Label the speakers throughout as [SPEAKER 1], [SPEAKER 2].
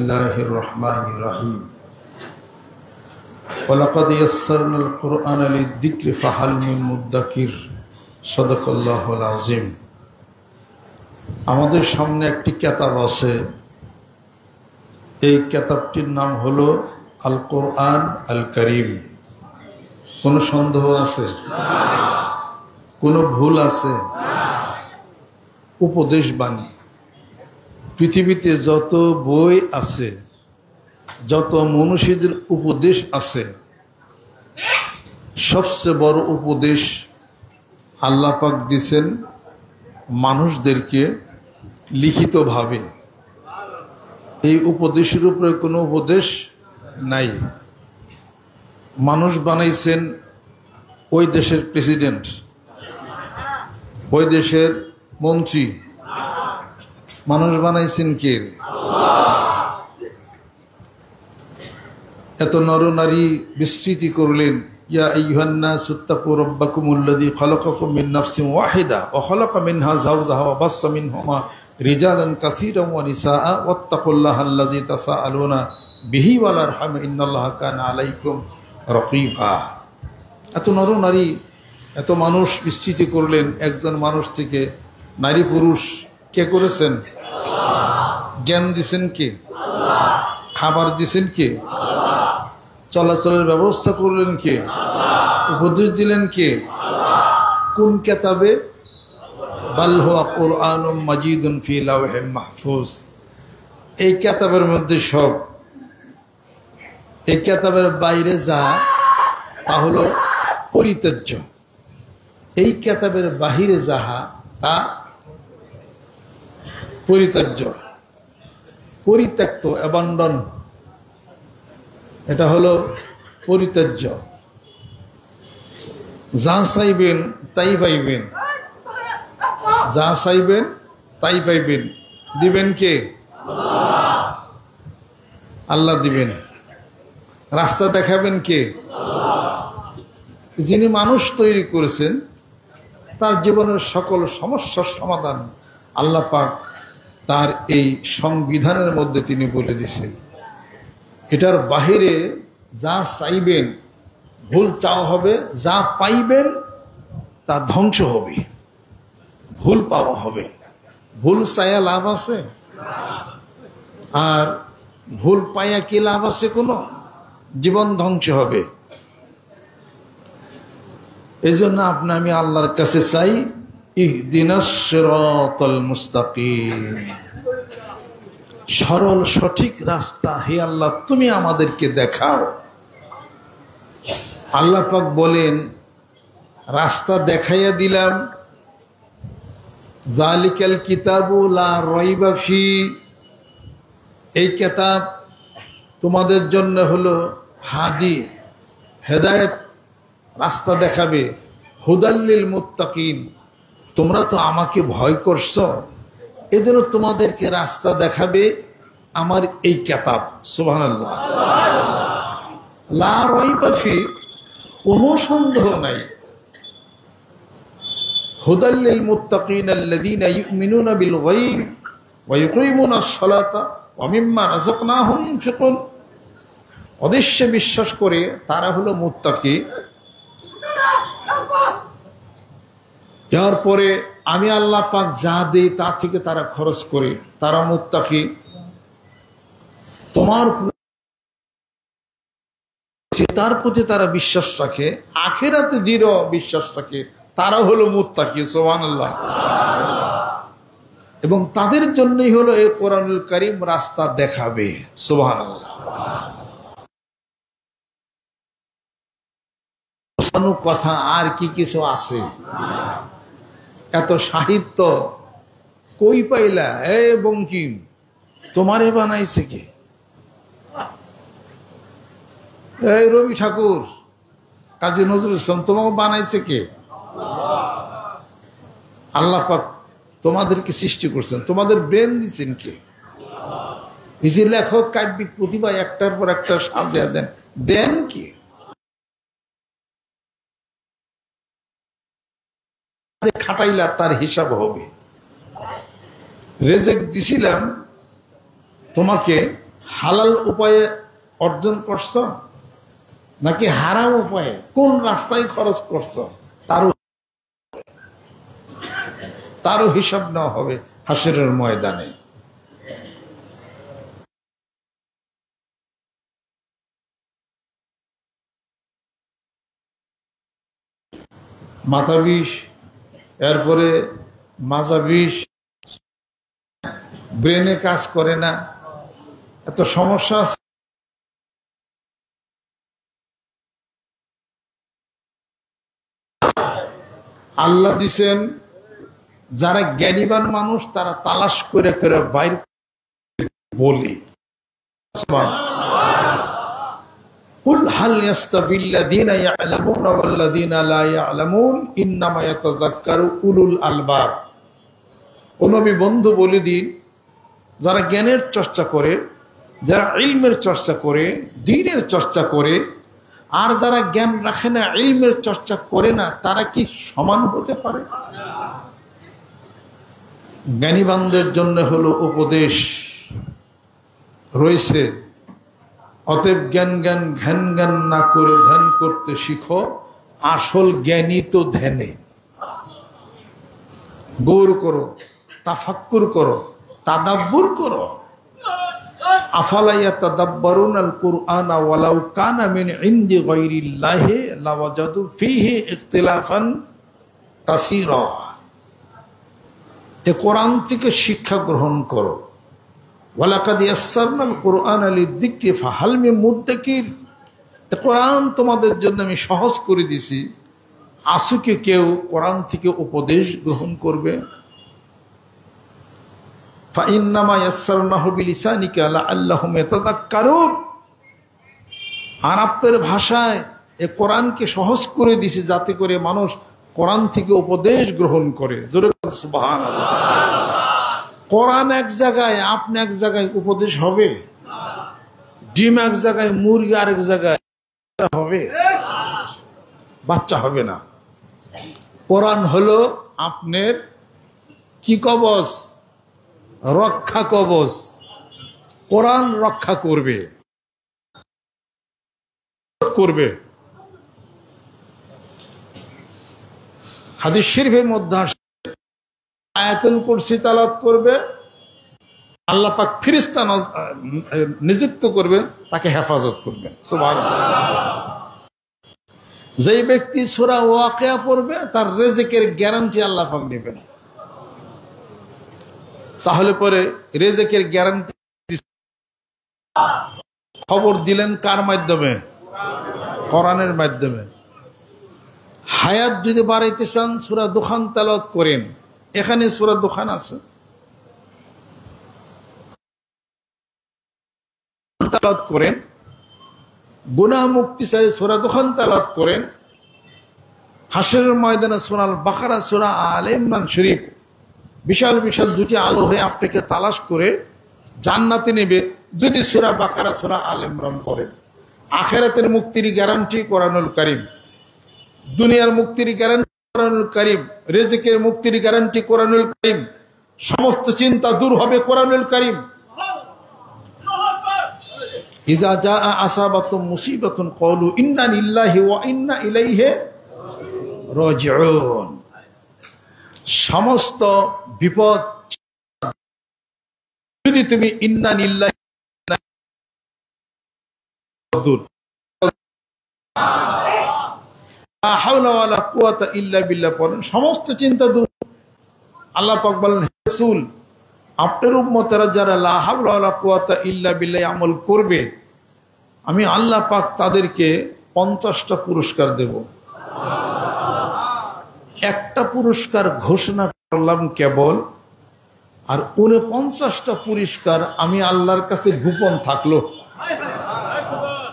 [SPEAKER 1] बिस्मिल्लाहिर रहमानिर रहीम वलक़द यस्सरनाल कुरआन लिद्दिक्रि फहल मिन मुद्दकिर सदाकाल्लाहुल आज़ीम। আমাদের সামনে একটি কিতাব আছে। এই কিতাবটির নাম হলো আল কোরআন আল করিম। কোনো সন্দেহ আছে? কোনো ভুল আছে? উপদেশ বাণী। পৃথিবীতে যত বই আছে, যত মনীষীদের উপদেশ আছে, সবচেয়ে বড় উপদেশ আল্লাহ পাক দিয়েছেন মানুষদেরকে লিখিতভাবে। এই উপদেশের উপরে কোনো উপদেশ নাই। মানুষ বানাইছেন ওই দেশের প্রেসিডেন্ট, ওই দেশের মন্ত্রী। মানুষ বানাইছেন কে? এত নরনারী বিস্তৃতি করলেন, ইয়া আইয়ুহান নাসু ইত্তাকু রাব্বাকুমুল্লাযী খালাকাকুম মিন নাফসিন ওয়াহিদা ওয়া খালাকা মিনহা যাওজাহা ওয়া বাসসা মিনহুমা রিজালান কাসীরান ওয়া নিসাআ ওয়াত্তাকুল্লাহাল্লাযী তাসাআলুনা বিহি ওয়াল আরহাম ইন্নাল্লাহা কানা আলাইকুম রাকীবা। এত নরনারী, এত মানুষ বিস্তৃতি করলেন। একজন মানুষ থেকে নারী পুরুষ কে করেছেন? জ্ঞান দিছেন কে? খাবার দিছেন কে? চলাচলের ব্যবস্থা করলেন কে? উপদেশ দিলেন কে? কোন কিতাবে? বাল হুয়া কুরআনুম মাজিদুন ফি লাওহিম মাহফুজ। এই কিতাবের মধ্যে সব। এই কিতাবের বাইরে যা, তা হলো পরিত্যাজ্য। এই কিতাবের বাহিরে যাহা, তা পরিত্যাজ্য, পরিত্যক্ত, অ্যাবান্ডন। এটা হলো পরিত্যাজ্য। যা চাইবেন তাই পাইবেন, যা চাইবেন তাই পাইবেন। দিবেন কে? আল্লাহ দিবেন। রাস্তা দেখাবেন কে? যিনি মানুষ তৈরি করেছেন, তার জীবনের সকল সমস্যার সমাধান আল্লাহ পাক তার এই সংবিধানের মধ্যে তিনি বলে দিয়েছেন। এটার বাহিরে যা চাইবেন ভুল চাওয়া হবে, যা পাইবেন তা ধ্বংস হবে, ভুল পাওয়া হবে। ভুল চাইয়া লাভ আছে? আর ভুল পাইয়া কি লাভ আছে? কোনো? জীবন ধ্বংস হবে। এই জন্য আমি আল্লাহর কাছে চাই, ইহদিনাস সিরাতাল মুস্তাকিম, সরল সঠিক রাস্তা হে আল্লাহ তুমি আমাদেরকে দেখাও। আল্লাহ পাক বলেন, রাস্তা দেখাইয়া দিলাম। জালিকাল কিতাবু লা রাইবা ফি, এই কিতাব তোমাদের জন্য হলো হাদি, হেদায়েত, রাস্তা দেখাবে। হুদাল্লিল মুত্তাকিন, তোমরা তো আমাকে ভয় করছো, এজন্য তোমাদেরকে রাস্তা দেখাবে আমার এই কিতাব। সুবহানাল্লাহ। লা রাইবা ফি, কোনো সন্দেহ নাই। হুদাল্লিল মুত্তাকিন আল্লাযীনা ইউমিনুনা বিল গায়ব ওয়া ইউকিমুনাস সালাতা ওয়া মিম্মা রাযাকনাহুম ইউনফিকুন। অদৃশ্যে বিশ্বাস করে তারা হলো মুত্তাকি। এরপরে আমি আল্লাহ পাক যা দেই তা থেকে তারা খরচ করে, তারা মুত্তাকি। তোমার তার প্রতি তারা বিশ্বাস রাখে, আখিরাতে দৃঢ় বিশ্বাস রাখে, তারা হলো মুত্তাকি। সুবহানাল্লাহ। এবং তাদের জন্যই হলো এই কোরআনুল কারীম রাস্তা দেখাবে। সুবহানাল্লাহ। কথা আর কি কিছু আছে? এত সাহিত্য কই পাইলা? এ বঙ্কিম, তোমারে বানাইছে কে? এই রবি ঠাকুর, কাজী নজরুল ইসলাম, তোমাকে বানাইছে কে? আল্লাহ পাক তোমাদেরকে সৃষ্টি করছেন, তোমাদের ব্রেন দিচ্ছেন কে? এই যে লেখক কাব্যিক প্রতিভা একটার পর একটা সাজিয়া দেন কে? খাটাইলা তার হিসাব হবে। রেজেক দিছিলাম তোমাকে হালাল উপায়ে অর্জন করছ নাকি হারাম উপায়ে, কোন রাস্তায় খরচ করছ, তারও হিসাব নেওয়া হবে হাসরের ময়দানে। মাথা বিষ, এরপরে মাজা বিষ, ব্রেনে কাজ করে না, এত সমস্যা আছে। আল্লাহ দিছেন যারা জ্ঞানীবান মানুষ তারা তালাশ করে করে বাইর বলি, কুল হাল ইয়াস্তাবিল্লাযীনা ইয়া'লামুনা ওয়াল্লাযীনা লা ইয়া'লামুন ইন্নামা ইয়াতাযাক্কারু উলুল আলবাব। ও নবী বন্ধু বলে দিন, যারা জ্ঞানের চর্চা করে, যারা ইলমের চর্চা করে, দ্বীনের চর্চা করে, আর যারা জ্ঞান রাখে না, ইলমের চর্চা করে না, তারা কি সমান হতে পারে? জ্ঞানীবানদের জন্য হলো উপদেশ রয়েছে। অতএব জ্ঞান জ্ঞান ঘ্যান জ্ঞান না করে ধ্যান করতে শিখো, আসল জ্ঞানী তো ধ্যানে। গৌর করো, তাফাক্কুর করো, তাদাব্বুর করো। আফালা ইয়াতাদাব্বারুনাল কুরআনা ওয়ালাউ কানা মিন ইনদি গায়রিল্লাহি লাওয়াজাদু ফীহি ইখতিলাফান কাসীরা। এ কোরআন থেকে শিক্ষা গ্রহণ করো। ওয়ালাকাদ ইয়াসসারনাল কুরআনা লিযিকরি ফাহাল মিন মুদ্দাকির। এ কোরআন তোমাদের জন্য আমি সহজ করে দিছি, আসুকে কেউ কোরআন থেকে উপদেশ গ্রহণ করবে। ফাইন্নামা ইয়াসসারনাহু বিলিসানিকা লাআল্লাহুম ইয়াতাযাক্কারুন। আরবের ভাষায় এ কোরআনকে সহজ করে দিছে যাতে করে মানুষ কোরআন থেকে উপদেশ গ্রহণ করে। জোরে সুবহানাল্লাহ। কোরআন এক জায়গায়, আপনি এক জায়গায়, উপদেশ হবে? ডিম এক জায়গায়, মুরগি আরেক জায়গায় হবে? বাচ্চা হবে না। কোরআন হলো আপনার কি কবচ? রক্ষা কবচ। কোরআন রক্ষা করবে। হাদিস শরীফের মধ্যে আয়াতুল কুরসি তেলাওয়াত করবে, আল্লাহ পাক ফেরেশতা নিযুক্ত করবে, তাকে হেফাজত করবেন। সুবহানাল্লাহ। যেই ব্যক্তি সূরা ওয়াকিয়া পড়বে তার রিজিকের গ্যারান্টি আল্লাহ পাক নেবেন। তাহলে পরে রিজিকের গ্যারান্টি খবর দিলেন কার মাধ্যমে? কোরআনের মাধ্যমে। হায়াত যদি বাড়াইতে চান সূরা দুখান তেলাওয়াত করেন, এখানে সূরা দুখান আছে, তেলাওয়াত করেন। গুনাহ মুক্তি চাই সূরা দুখান তেলাওয়াত করেন। হাশরের ময়দানে সূরা আল বাকারা, সূরা আলে ইমরান শরীফ বিশাল বিশাল দুটি আলো হয়ে আপনাকে তালাশ করে জান্নাতে নেবে যদি সূরা বাকারা, সূরা আলে ইমরান পড়েন। আখিরাতের মুক্তির গ্যারান্টি কোরআনুল কারীম, দুনিয়ার মুক্তির গ্যারান্টি কোরআনুল কারীম, রিজিকের মুক্তির গ্যারান্টি কোরআনুল কারীম, সমস্ত চিন্তা দূর হবে কোরআনুল কারীম। ইযা জাআ আসাবাতুম মুসিবাতুন ক্বালু ইন্না লিল্লাহি ওয়া ইন্না ইলাইহি রাজিউন। সমস্ত বিপদ যদি তুমি ইন্না লিল্লাহি দূর, লা হাওলা ওয়ালা কুওয়াতা ইল্লা বিল্লাহ পড়েন, সমস্ত চিন্তা দূর। আল্লাহ পাক বলেন, হে রাসূল, আপনার উম্মতেরা যারা লা হাওলা ওয়ালা কুওয়াতা ইল্লা বিল্লাহ আমল করবে, আমি আল্লাহ পাক তাদেরকে 50টা পুরস্কার দেব। একটা পুরস্কার ঘোষণা করলাম কেবল, আর 49টা পুরস্কার আমি আল্লাহর কাছে গোপন থাকলো,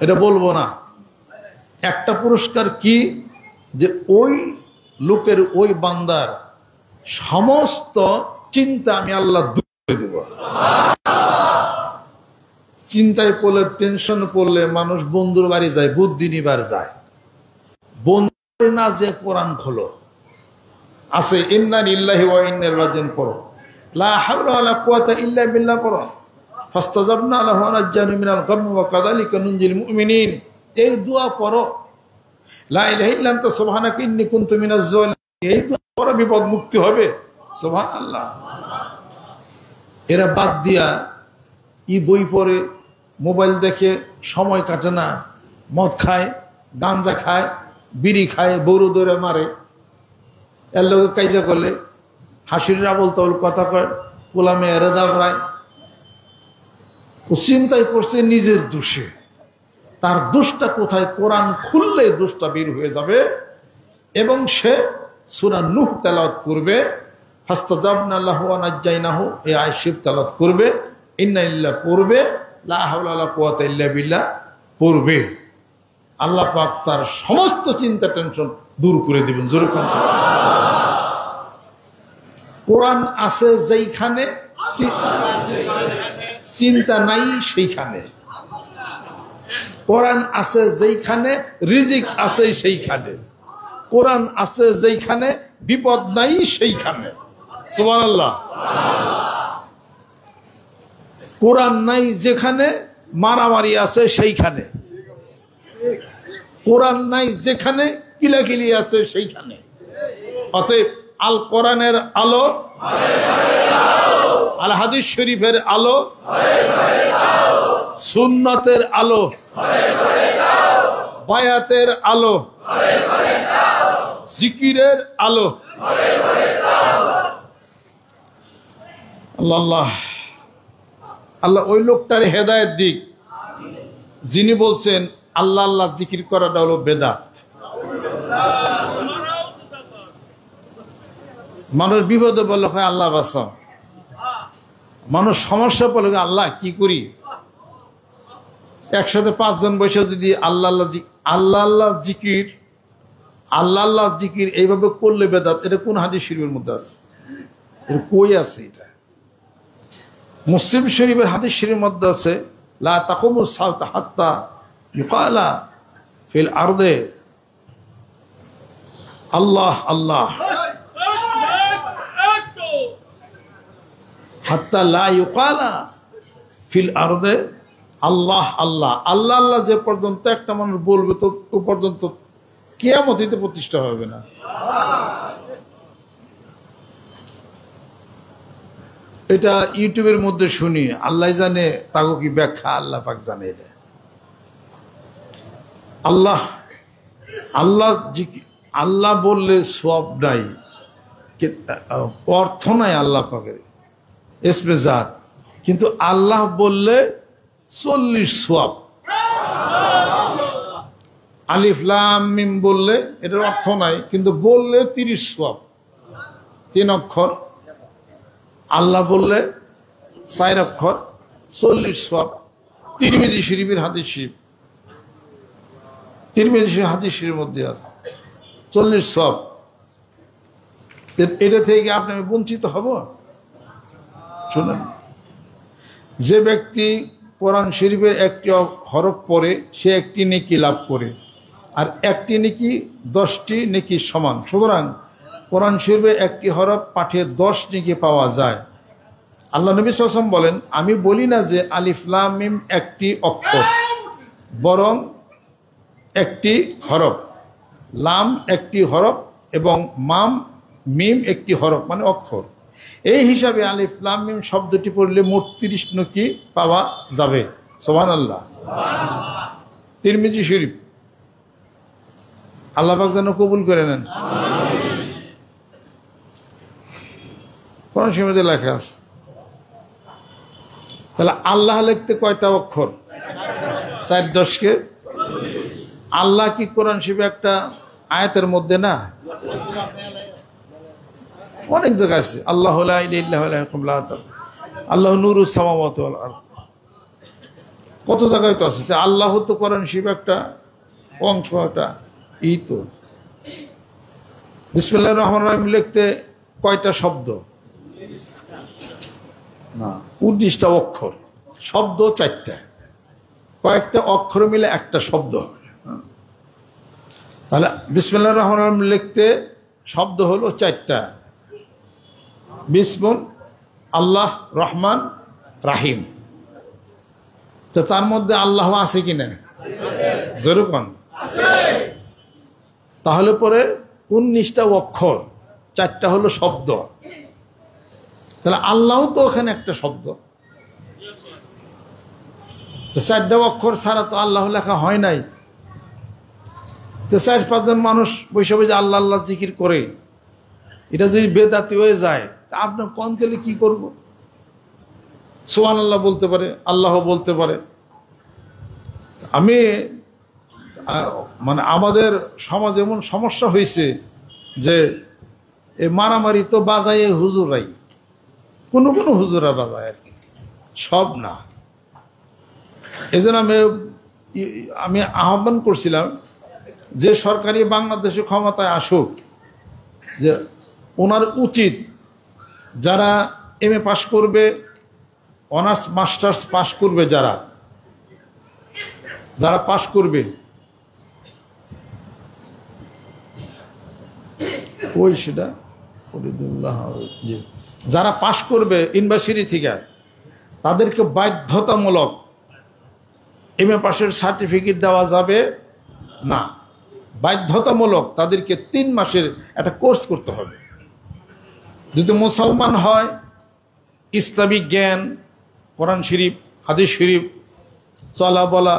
[SPEAKER 1] এটা বলবো না। একটা পুরস্কার কি? যে ওই লোকের, ওই বান্দার সমস্ত চিন্তা আমি আল্লাহ দূর করে দেব। চিন্তায় পড়লে, টেনশন পড়লে মানুষ বন্ধুর বাড়ি যায়, বুদ্ধি নিবার যায়। বন্ধু না যে কোরআন খোলো আছে, ইন্না লিল্লাহি ওয়া ইন্না ইলাইহি রাজিউন পড়ো, লা হাওলা ওয়ালা কুওয়াতা ইল্লা বিল্লাহ পড়ো, ফাস্তাজাবনা লাহু ওয়া নাজ্জানা মিনাল গাম্মি ওয়া কাযালিকা নুনজিল মুমিনিন। এই দোয়া পড়ো, লা ইলাহা ইল্লা আনতা সুবহানাকা ইন্নী কুনতু মিনাজ জালিমিন। এই দোয়া পড়ো, বিপদ মুক্তি হবে। সুবহানাল্লাহ। এরা বাদ দিয়া বই পড়ে, মোবাইল দেখে, সময় কাটে না, মদ খায়, গাঞ্জা খায়, বিড়ি খায়, বউরু দৌড়ে মারে, এর লোক কাইজা করলে হাসির আবল তাবল কথা কয়, পোলা মেয়েরা দাবড়ায়। ও চিন্তায় পড়ছে নিজের দোষে। তার দোষটা কোথায়? কোরআন খুললে দোষটা বের হয়ে যাবে। এবং সে সূরা নূহ তেলাওয়াত করবে, ফাস্তাজাবনা লাহু ওয়া নাজ্জাইনাহু, এই আয়াত তেলাওয়াত করবে, ইন্না লিল্লাহ পড়বে, লা হাওলা ওয়ালা কুওয়াতা ইল্লা বিল্লাহ পড়বে। আল্লাহ পাক তার সমস্ত চিন্তা টেনশন দূর করে দিবেন। জোরে কোন কোরআন আছে যেইখানে চিন্তা নাই সেইখানে। কোরআন আছে যেইখানে রিজিক আছে সেইখানে। কোরআন আছে যেইখানে বিপদ নাই সেইখানে। সুবহানাল্লাহ। কোরআন নাই যেখানে মারামারি আছে সেইখানে। কোরআন নাই যেখানে কিলাকিলি আছে সেইখানে। অতএব আল কোরআনের আলো, আল হাদিস শরীফের আলো, সুন্নতের আলো, বায়াতের আলো, জিকিরের আলো। আল্লাহ আল্লাহ ওই লোকটার হেদায়েত দিক যিনি বলছেন আল্লাহ আল্লাহ জিকির করাটা হলো বেদাত। মানুষ বিপদে বললে হয় আল্লাহ বাঁচাও, মানুষ সমস্যা বলে আল্লাহ কি করি। একসাথে 5 জন বসে যদি আল্লাহ আল্লাহ আল্লাহ জিকির আল্লাহ আল্লাহ জিকির এইভাবে করলে বেদাত, এটা কোন হাদিস শরীফের মধ্যে আছে? এটা কই আছে? এটা মুসলিম শরীফের হাদিস শরীফের মধ্যে আছে, লা তাকুমুস সাআতু হাত্তা ইউকালা ফিল আরদে আল্লাহ আল্লাহ, হাত্তা লা ইউকালা ফিল আরদে আল্লাহ আল্লাহ। আল্লাহ আল্লাহ যে পর্যন্ত একটা মানুষ বলবে তো ও পর্যন্ত কিয়ামত হইতে প্রতিষ্ঠা হবে না। এটা ইউটিউবের মধ্যে শুনি, আল্লাহ জানে তাকে কি ব্যাখ্যা, আল্লাহ পাক জানে। এটা আল্লাহ আল্লাহ আল্লাহ বললে সওয়াব নাই, অর্থ নাই আল্লাহ পাকের ইসমে জাত, কিন্তু আল্লাহ বললে 40 সওয়াব। আলিফ লাম মিম বললে এটার অর্থ নাই, কিন্তু বললে 30 সওয়াব, 3 অক্ষর। আল্লাহ বললে 4 অক্ষর, 40 সওয়াব। তিরমিজি শরীফের হাদিস শরীফ, তিরমিজি হাদিস শরীফের মধ্যে আছে 40 সওয়াব। এটা থেকে আপনি বঞ্চিত হব? শুনুন, যে ব্যক্তি কোরআন শরীফের একটি হরফ পড়ে সে একটি নেকি লাভ করে, আর একটি নেকি 10টি নেকি সমান। সুতরাং কোরআন শরীফের একটি হরফ পাঠে 10 নেকি পাওয়া যায়। আল্লাহ নবী সাল্লাল্লাহু আলাইহি ওয়াসাল্লাম বলেন, আমি বলি না যে আলিফ লাম মিম একটি অক্ষর, বরং একটি হরফ, লাম একটি হরফ এবং মিম একটি হরফ মানে অক্ষর। এই হিসাবে আলিফ লাম মিম শব্দটি পড়লে মোট 30 নেকি পাওয়া যাবে। সুবহানাল্লাহ। তিরমিজি শরীফ। আল্লাহ পাক যেন কবুল করে নেন। কোরআন শরীফে লেখা আছে। তাহলে আল্লাহ লিখতে কয়টা অক্ষর? 4 10কে। আল্লাহ কি কোরআন শরীফে একটা আয়াতের মধ্যে না? অনেক জায়গায় আছে। আল্লাহ লা ইলাহা ইল্লা হুয়া আল্লাহ নূরুস সামাওয়াতি ওয়াল আরদ, কত জায়গায় তো আছে। আল্লাহ তো কোরআন শরীফ একটা অংশ, একটা ই তো। বিসমিল্লাহির রহমানির রহিম লিখতে কয়টা শব্দ? না, 19টা অক্ষর, শব্দ 4টা, কয়েকটা অক্ষর মিলে একটা শব্দ হয়। তাহলে বিসমিল্লাহির রহমানির রহিম লিখতে শব্দ হলো 4টা, বিসমুন, আল্লাহ, রহমান, রাহিম। তো তার মধ্যে আল্লাহ আছে কিনা? যেরকম তাহলে পরে 19টা অক্ষর, 4টা হলো শব্দ, তাহলে আল্লাহ তো ওখানে একটা শব্দ। 4টা অক্ষর ছাড়া তো আল্লাহ লেখা হয় নাই। তো 4-5 জন মানুষ বসে বসে আল্লাহ আল্লাহ জিকির করে, এটা যদি বেদাতি হয়ে যায় তা আপনার কোন তেলে কি করব? সুবহানাল্লাহ বলতে পারে, আল্লাহ বলতে পারে। আমি মানে আমাদের সমাজে এমন সমস্যা হয়েছে যে এই মারামারি তো বাজায় হুজুরাই, কোনো কোনো হুজুরা বাজায় আর কি, সব না। এই জন্য আমি আহ্বান করছিলাম যে সরকারি বাংলাদেশে ক্ষমতায় আসুক, যে ওনার উচিত যারা MA পাশ করবে, অনার্স মাস্টার্স পাশ করবে, যারা পাশ করবে, ওই সেটা যারা পাশ করবে ইউনিভার্সিটি থেকে, তাদেরকে বাধ্যতামূলক MA পাশের সার্টিফিকেট দেওয়া যাবে না। বাধ্যতামূলক তাদেরকে 3 মাসের একটা কোর্স করতে হবে। যদি মুসলমান হয়, ইসলামিক জ্ঞান, কোরআন শরীফ, হাদিস শরীফ, চলা বলা,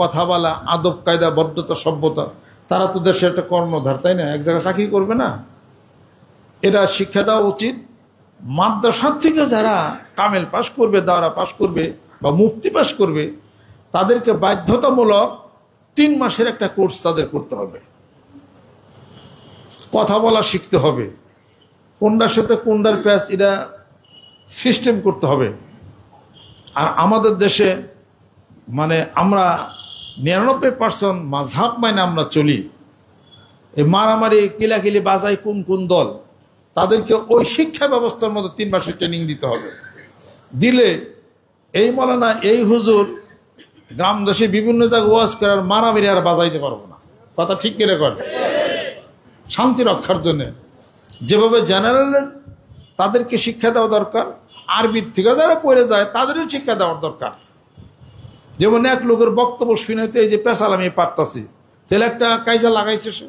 [SPEAKER 1] কথা বলা, আদব কায়দা, ভদ্রতা, সভ্যতা, তারা তো দেশের একটা কর্ণধার, তাই না? এক জায়গায় চাকরি করবে না। এটা শিক্ষা দেওয়া উচিত। মাদ্রাসার থেকে যারা কামেল পাশ করবে, দাওরা পাশ করবে বা মুফতি পাশ করবে, তাদেরকে বাধ্যতামূলক 3 মাসের একটা কোর্স তাদের করতে হবে। কথা বলা শিখতে হবে, কোনটার সাথে কোনটার প্যাচ, এটা সিস্টেম করতে হবে। আর আমাদের দেশে মানে আমরা 99% মাযহাব মাইনে আমরা চলি। এই মারামারি কিলাকিলি বাজায় কোন কোন দল, তাদেরকে ওই শিক্ষা ব্যবস্থার মধ্যে 3 মাসের ট্রেনিং দিতে হবে। দিলে এই মৌলানা, এই হুজুর গ্রাম দেশে বিভিন্ন জায়গায় ওয়াজ করার মারামারি আর বাজাইতে পারবো না। কথা ঠিক করে কর, শান্তি রক্ষার জন্য যেভাবে জেনারেলের তাদেরকে শিক্ষা দেওয়া দরকার, আরবির থেকে যারা পড়ে যায় তাদেরও শিক্ষা দেওয়ার দরকার। যেমন এক লোকের বক্তব্য শুনেতে এই যে পেশাল আমি পারতাছি, তাহলে একটা কাইজা লাগাইছে সে,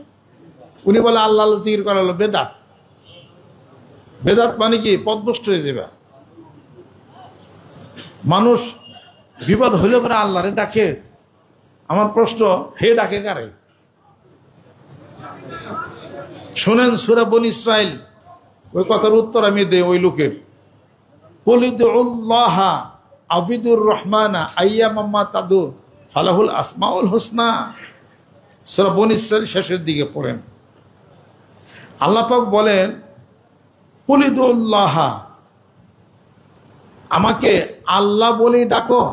[SPEAKER 1] উনি বলে আল্লাহ আল্লাহ জিকির করা হলো বেদাত। বেদাত মানে কি? পথভ্রষ্ট হয়ে যাবে মানুষ। বিপদ হইলে পরে আল্লাহরে ডাকে। আমার প্রশ্ন, হে ডাকে কারে? শোনেন সূরা বনী ইসরাইল, ওই কথার উত্তর আমি দেই ওই লোকের। কুলিদুল্লাহ আবিদুর রহমানা আইয়ামাম্মা তাদু ফালাহুল আসমাউল হুসনা। সূরা বনী ইসরাইল শেষের দিকে পড়েন। আল্লাহ পাক বলেন, কুলিদুল্লাহ, আমাকে আল্লাহ বলেই ডাকো,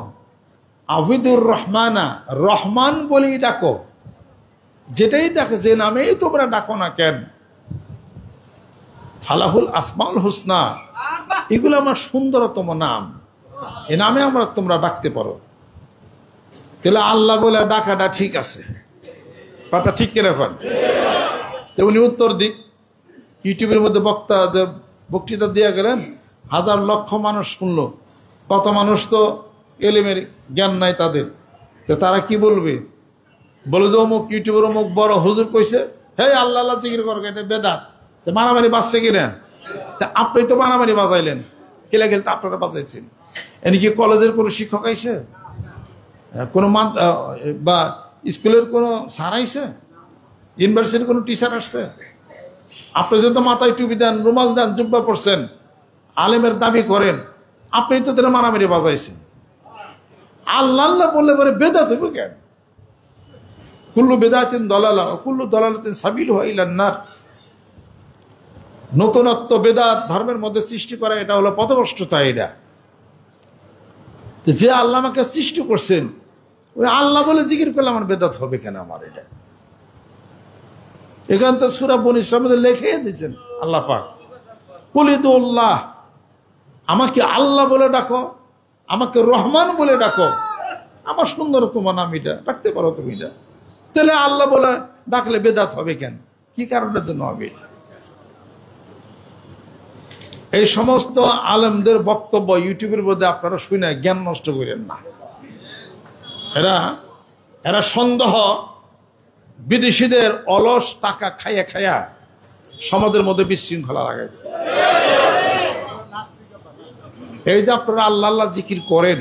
[SPEAKER 1] আবিদুর রহমানা, রহমান বলেই ডাকো। যেটাই ডাকে, যে নামেই তোমরা ডাকো না কেন, ফালাহুল আসমাউল হুসনা, এগুলো আমার সুন্দরতম নাম, এ নামে আমরা তোমরা ডাকতে পারো। তাহলে আল্লাহ বলে ডাকাটা ঠিক আছে, কথা ঠিক কিরকম? তো উনি উত্তর দিক। ইউটিউবের মধ্যে বক্তৃতা দিয়ে গেলেন, 1000 লক্ষ মানুষ শুনলো। কত মানুষ তো এলেমের জ্ঞান নাই তাদের, তো তারা কি বলবে? বলে যে অমুক ইউটিউবের অমুক বড় হুজুর কইছে, হে আল্লাহ আল্লাহ জিকির কর, এটা বেদাত। তো মারামারি বাজছে কিনা? তা আপনি তো মারামারি বাজাইলেন, কেলে গেলে তো আপনারা বাজাইছেন। এমনকি কলেজের কোনো শিক্ষক আইছে, কোনো বা স্কুলের কোনো স্যার আইছে, ইউনিভার্সিটির কোনো টিচার আসছে? আপনি যদি মাথায় টুপি দেন, রুমাল দেন, জুব্বা পড়ছেন, আলেমের দাবি করেন, আপনি তো তারা মারামারি বাজাইছেন। আল্লাহ আল্লাহ বললে পরে বেদাত হইব কেন? কুল্লু বেদাতিন দলালা কুল্লু দলালাতিন সাবিলুহা ইলান নার। নতুনত্ব বেদাত ধর্মের মধ্যে সৃষ্টি করা, এটা হলো পথভ্রষ্টতা। এটা যে আল্লাহ আমাকে সৃষ্টি করছেন, ওই আল্লাহ বলে জিকির করলে আমার বেদাত হবে কেন? আমার এটা এখান তো সূরা বনী ইসরাইলে লিখে দিয়েছেন আল্লাহ পাক, কুলিদুল্লাহ, আমাকে আল্লাহ বলে ডাকো, আমাকে রহমান বলে ডাকো, আমার সুন্দরতম নাম এটা, ডাকতে পারো তুমি। এটা তাহলে আল্লাহ বলে ডাকলে বেদাত হবে কেন? কি কারণের জন্য হবে? এই সমস্ত আলেমদের বক্তব্য ইউটিউবের মধ্যে আপনারা শুনে জ্ঞান নষ্ট করেন না। এরা এরা সন্দেহ বিদেশিদের অলস টাকা খাইয়া খাইয়া সমাজের মধ্যে বিশৃঙ্খলা লাগাইছে। এই যে আপনারা আল্লাহ আল্লাহ জিকির করেন,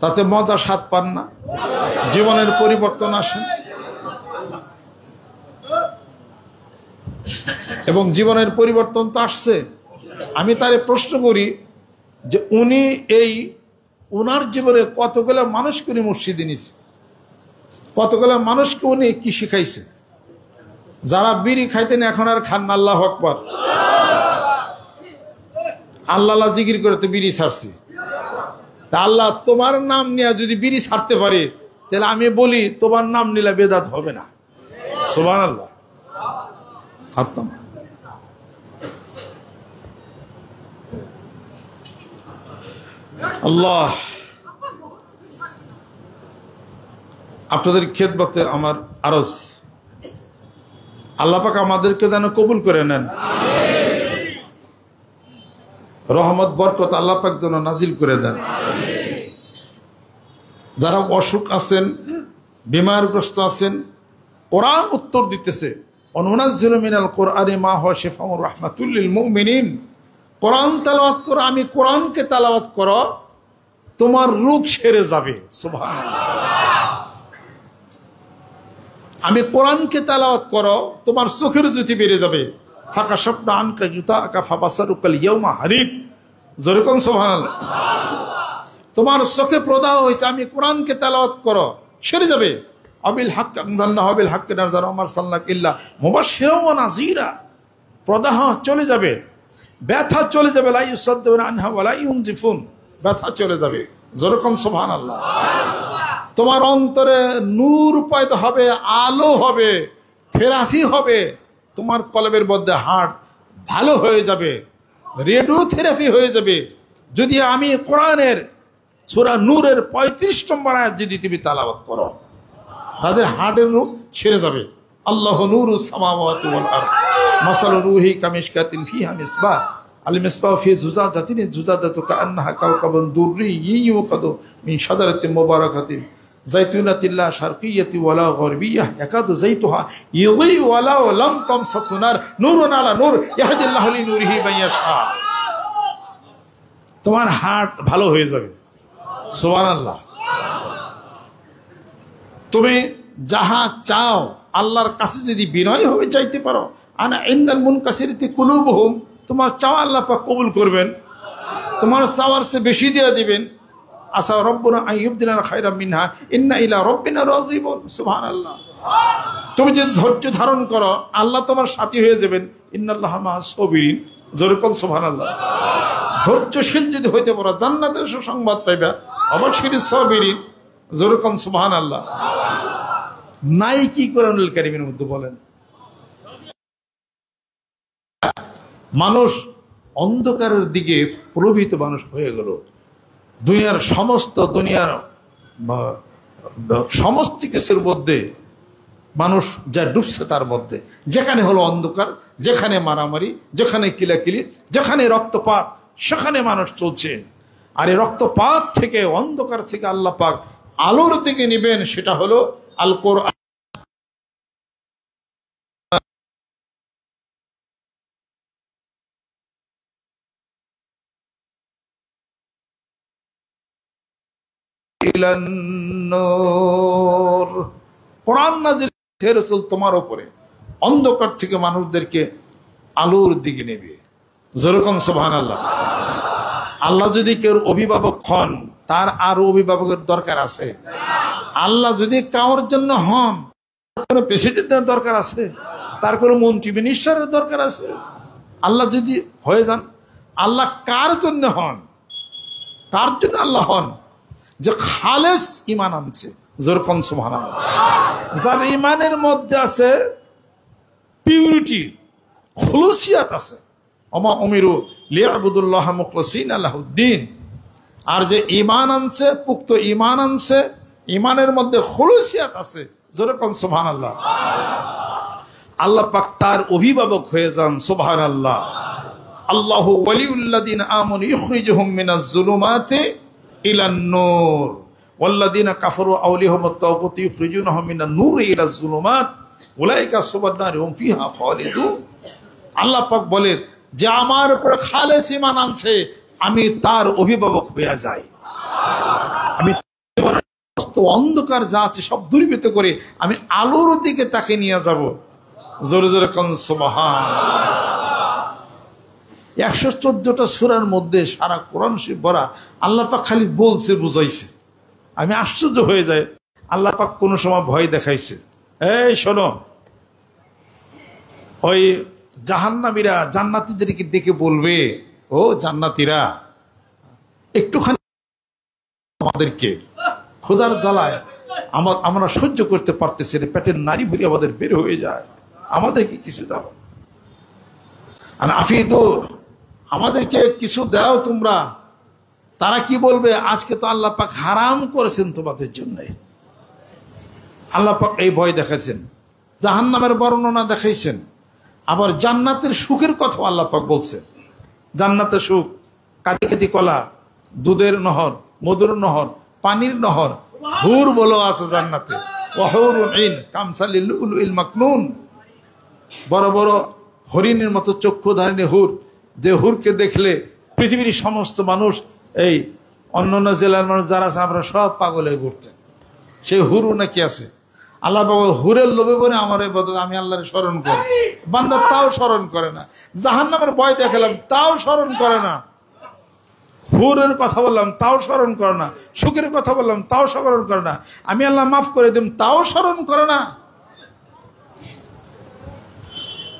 [SPEAKER 1] তাতে মজা স্বাদ পান না, জীবনের পরিবর্তন আসে, এবং জীবনের পরিবর্তন তো আসছে। আমি তারে প্রশ্ন করি যে উনি উনার জীবনে কতগুলো মানুষকে উনি মসজিদে নিছে, কতগুলো মানুষকে উনি কি শিখাইছে? যারা বিড়ি খাইতেন এখন আর খান না, আল্লাহু আকবার। আল্লাহ আল্লাহ জিকির করে তো বিড়ি ছাড়ছি। তা আল্লাহ তোমার নাম নিয়ে যদি বিড়ি ছাড়তে পারে, তাহলে আমি বলি তোমার নাম নিলে বেদাত হবে না। সুবহানাল্লাহ। আল্লাহ আপনাদের খেদমতে আমার আরজ, আল্লাহ পাক আমাদেরকে যেন কবুল করে নেন, রহমত বরকত আল্লাহ পাক যেন নাজিল করে দেন। যারা অসুখ আছেন, বিমারগ্রস্ত আছেন, কোরআন উত্তর দিতেছে, অনুনাজ্জিলু মিনাল কোরআনি মা হুয়া শিফাউর রাহমাতুল লিল মুমিনিন। কোরআন তেলাওয়াত করো, আমি কোরআনকে তেলাওয়াত করো, তোমার রোগ সেরে যাবে। সুবহানাল্লাহ। আমি কোরআনকে তেলাওয়াত করো, তোমার চোখের জ্যোতি বেড়ে যাবে। ফাকাশাফনা আনকা গিতাআকা ফাবাসারুকাল ইয়াওমা হাদিদ। যেরকম সুবহানাল্লাহ। তোমার চোখে প্রদাহ হয়েছে, আমি কোরআনকে তেলাওয়াত করো, সেরে যাবে। আবিল হক আনজালনাহু বিল হক্কি নাযারা ওয়া মা আরসালনাকা ইল্লা মুবাশশিরান ওয়া নাযীরা। প্রদাহ চলে যাবে, ব্যথা চলে যাবে। লা ইউসাদ্দুনা আনহা ওয়া লা ইউনজিফুন। ব্যথা চলে যাবে। যেরকম সুবহানাল্লাহ। তোমার অন্তরে নূর পয়দা হবে, আলো হবে, থেরাপি হবে। তোমার কলবের মধ্যে হার্ট ভালো হয়ে যাবে, রেডিও থেরাপি হয়ে যাবে। যদি আমি কোরআনের সূরা নূরের 35 নম্বর আয়াত যদি তুমি তেলাওয়াত করো, তাদের হার্টের রোগ ছেড়ে যাবে। আল্লাহু নূরুস সামাওয়াতি ওয়াল আরদ মাসালু নূরিহি কামিশকাতিন ফিহা মিসবাহ আল মিসবাহু ফি জুজাজাতিন জুজাজাতু কাআন্নাহা কাওকাবুন দুররিয়্যুন ইউকাদু মিন শাজারাতিন মুবারাকাতিন যাইতুনাতিন লা শারকিয়্যাতি ওয়ালা গরবিয়্যাহ ইয়াকাদু যাইতুহা ইউযি ওয়ালাউ লাম তামসাসু নার নূরুন আলা নূর ইয়াহদিল্লাহু লিনূরিহি মান ইয়াশা। তোমার হার্ট ভালো হয়ে যাবে। সুবহানাল্লাহ। তুমি যাহা চাও আল্লাহর কাছে যদি বিনয়ভাবে চাইতে পারো, আনা ইন্দাল মুনকাসিরাতি কুলুবুহুম, তোমার চাওয়া আল্লাহ পাক কবুল করবেন, তোমার চাওয়ার চেয়ে বেশি দিয়ে দিবেন। আসা রব্বুনা আইয়ুবদিনানা খায়রাম মিনহা ইন্না ইলা রাব্বিনা রাগিবুন। সুবহানাল্লাহ। তুমি যদি ধৈর্য ধারণ করো, আল্লাহ তোমার সাথী হয়ে যাবেন। ইন্নাল্লাহা মা'আস সাবিরিন। যেরকম সুবহানাল্লাহ। ধৈর্যশীল যদি হইতে পারো, জান্নাতের সুসংবাদ পাইবা। অবশ্যই সাবিরিন। যেরকম সুবহানাল্লাহ। নাই কি কোরআনুল কারীমের মধ্যে বলেন? মানুষ অন্ধকারের দিকে প্রলোভিত মানুষ হয়ে গেল। দুনিয়ার সমস্ত কিছুর মধ্যে মানুষ যা ডুবছে তার মধ্যে, যেখানে হলো অন্ধকার, যেখানে মারামারি, যেখানে কিলাকিলি, যেখানে রক্তপাত, সেখানে মানুষ চলছে। আর এই রক্তপাত থেকে, অন্ধকার থেকে আল্লাহ পাক আলোর দিকে নিবেন, সেটা হলো আল কোরআন। কোরআন নাযিল হে রাসূল তোমার উপরে, অন্ধকার থেকে মানুষদেরকে আলোর দিকে নেবে। যেরকম সুবহানাল্লাহ। আল্লাহ যদি কেউ অভিভাবক হন, তার আরো অভিভাবকের দরকার আছে। আল্লাহ যদি কাউর জন্য হন, কোন প্রেসিডেন্টের দরকার আছে, তার কোনো মন্ত্রী মিনিস্টারের দরকার আছে। আল্লাহ যদি হয়ে যান, আল্লাহ কার জন্য হন? তার জন্য আল্লাহ হন যে খালেস ঈমান আনছে। যেরকম সুবহানাল্লাহ। যার ঈমানের মধ্যে আছে পিউরিটি, খুলুসিয়াত আছে। ওমা উমিরু লিয়াবুদুল্লাহ মুখলিসিনা লাহুদ্দিন। আর যে ঈমান আনছে, পুক্ত ঈমান আনছে, ঈমানের মধ্যে খুলুসিয়াত আছে। যেরকম সুবহানাল্লাহ। আল্লাহ পাক তার অভিভাবক হয়ে যান। সুবহানাল্লাহ। আল্লাহু ওয়ালিউল্লাযিনা আমানু ইখরিজুহুম মিনাজ যুলুমাতি ইলান নূর ওয়াল্লাযীনা কাফারু আউলিয়াহুমুত তাগুত ইখরিজুনাহুম মিনান নূরি ইলাজ যুলুমাত উলাইকা আসহাবুন নার হুম ফিহা খালিদুন। আল্লাহ পাক বলেন যে আমার উপর খালেস ঈমান আনছে আমি তার অভিভাবক হয়ে যাই, আমি অন্ধকার যা আছে সব দূরীভূত করে আমি আলোর দিকে তাকে নিয়ে যাব। জোরে জোরে কোন সুবহান। 114টা সূরার মধ্যে সারা কোরআন শরীফ ভরা। আল্লাহ পাক খালি বলছে বুঝাইছে, আমি আশ্চর্য হয়ে যাই। আল্লাহ পাক কোনো সময় ভয় দেখাইছে, এই শোনো, ওই জাহান্নামীরা জান্নাতীদেরকে ডেকে বলবে, ও জান্নাতীরা একটুখানি আমাদেরকে খোদার জ্বালায় আমরা সহ্য করতে পারতেছি না, পেটের নাড়ি ভুড়ি আমাদের বের হয়ে যায়, আমাদেরকে কিছু দাও, আর আফিদু আমাদেরকে কিছু দাও তোমরা। তারা কি বলবে, আজকে তো আল্লাহ পাক হারাম করেছেন তোমাদের জন্য। আল্লাহ পাক এই ভয় দেখাচ্ছেন, জাহান্নামের বর্ণনা দেখাইছেন, আবার জান্নাতের সুখের কথা আল্লাহ পাক বলছেন। জান্নাতের সুখ, কাটি কাটি কলা, দুধের নহর, মধুর নহর, পানির নহর, হুর বলো আছে জান্নাতে। ওয়াহুরুন ইন কামসালিল লুলুল মাকনুন, বড় বড় হরিণের মতো চক্ষুধারিণী হুর, যে হুরকে দেখলে পৃথিবীর সমস্ত মানুষ, এই অন্যান্য জেলার মানুষ যারা আছে আমরা সব পাগল হয়ে ঘুরতেন, সেই হুরও নাকি আছে। আল্লাহ বাবা হুরের লোভে বলে আমার এই বদল আমি আল্লাহরে স্মরণ করি, বান্দা তাও স্মরণ করে না। জাহান্নামের ভয় দেখালাম তাও স্মরণ করে না, হুরের কথা বললাম তাও স্মরণ করে না, সুখের কথা বললাম তাও স্মরণ করে না, আমি আল্লাহ মাফ করে দিম তাও স্মরণ করে না।